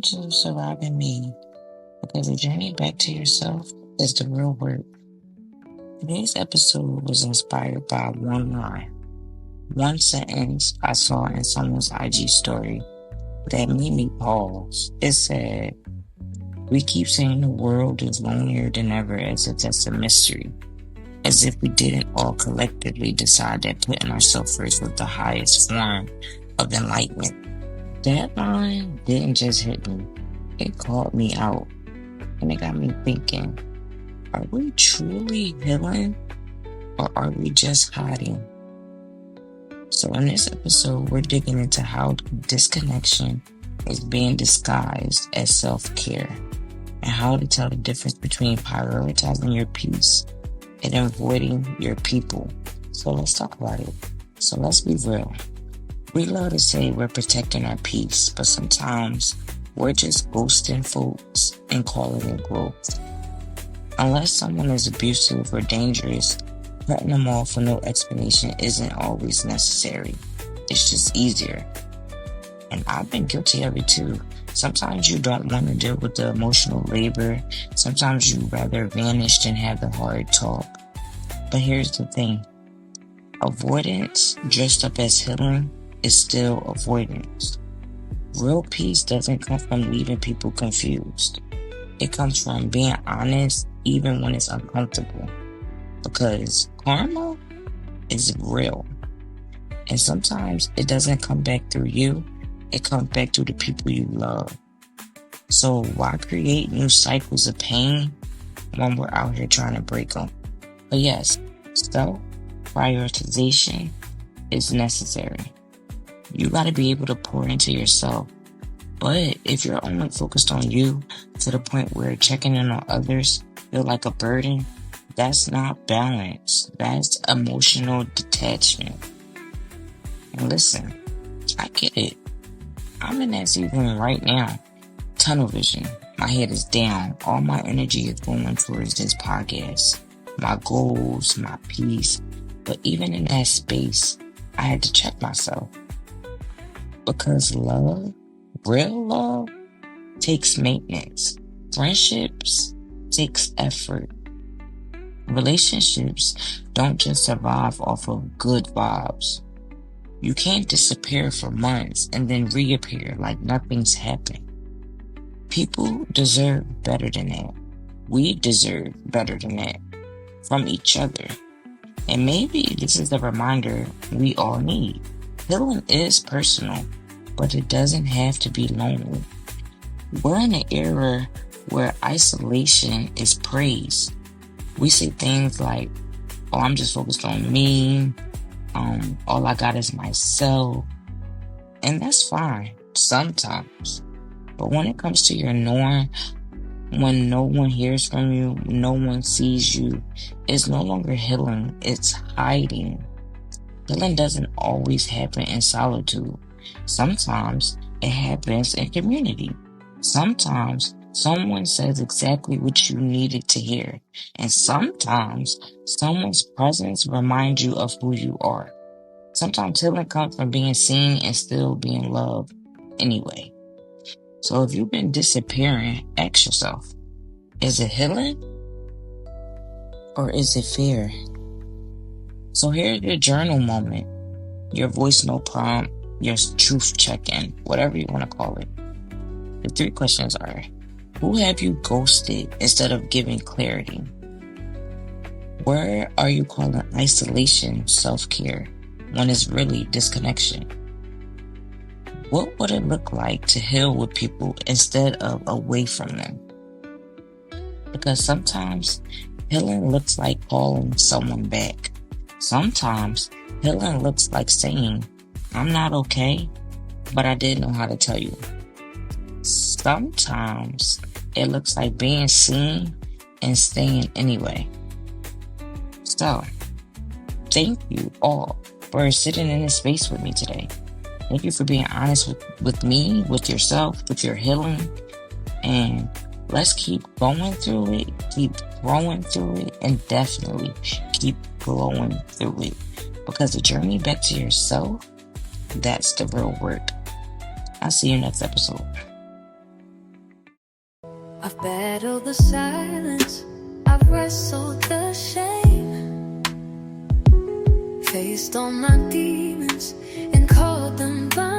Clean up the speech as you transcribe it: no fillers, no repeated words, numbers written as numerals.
Welcome to Surviving Me, because the journey back to yourself is the real work. Today's episode was inspired by one line, one sentence I saw in someone's IG story that made me pause. It said, "We keep saying the world is lonelier than ever as if that's a mystery, as if we didn't all collectively decide that putting ourselves first was the highest form of enlightenment." That line didn't just hit me, it called me out. And it got me thinking, are we truly healing or are we just hiding? So in this episode, we're digging into how disconnection is being disguised as self-care and how to tell the difference between prioritizing your peace and avoiding your people. So let's talk about it. So let's be real. We love to say we're protecting our peace, but sometimes we're just ghosting folks and calling it growth. Unless someone is abusive or dangerous, cutting them off for no explanation isn't always necessary. It's just easier. And I've been guilty of it too. Sometimes you don't want to deal with the emotional labor. Sometimes you'd rather vanish than have the hard talk. But here's the thing. Avoidance dressed up as healing is still avoidance. Real peace doesn't come from leaving people confused. It comes from being honest even when it's uncomfortable. Because karma is real. And sometimes it doesn't come back through you. It comes back through the people you love. So why create new cycles of pain when we're out here trying to break them? But yes, self-prioritization is necessary. You got to be able to pour into yourself. But if you're only focused on you to the point where checking in on others feel like a burden, that's not balance. That's emotional detachment. And listen, I get it. I'm in that season right now. Tunnel vision. My head is down. All my energy is going towards this podcast. My goals, my peace. But even in that space, I had to check myself. Because love, real love, takes maintenance. Friendships takes effort. Relationships don't just survive off of good vibes. You can't disappear for months and then reappear like nothing's happened. People deserve better than that. We deserve better than that from each other. And maybe this is the reminder we all need. Healing is personal, but it doesn't have to be lonely. We're in an era where isolation is praised. We say things like, "Oh, I'm just focused on me. All I got is myself." And that's fine sometimes. But when it comes to your norm, when no one hears from you, no one sees you, it's no longer healing, it's hiding. Healing doesn't always happen in solitude. Sometimes it happens in community. Sometimes someone says exactly what you needed to hear. And sometimes someone's presence reminds you of who you are. Sometimes healing comes from being seen and still being loved anyway. So if you've been disappearing, ask yourself, is it healing or is it fear? So here's your journal moment, your voice note prompt, your truth check-in, whatever you want to call it. The 3 questions are, who have you ghosted instead of giving clarity? Where are you calling isolation self-care when it's really disconnection? What would it look like to heal with people instead of away from them? Because sometimes healing looks like calling someone back. Sometimes healing looks like saying, "I'm not okay, but I didn't know how to tell you." Sometimes it looks like being seen and staying anyway. So, thank you all for sitting in this space with me today. Thank you for being honest with me, with yourself, with your healing. And let's keep going through it, keep growing through it, and definitely keep glowing through it. Because the journey back to yourself, that's the real work. I'll see you next episode. I've battled the silence, I've wrestled the shame, faced all my demons and called them by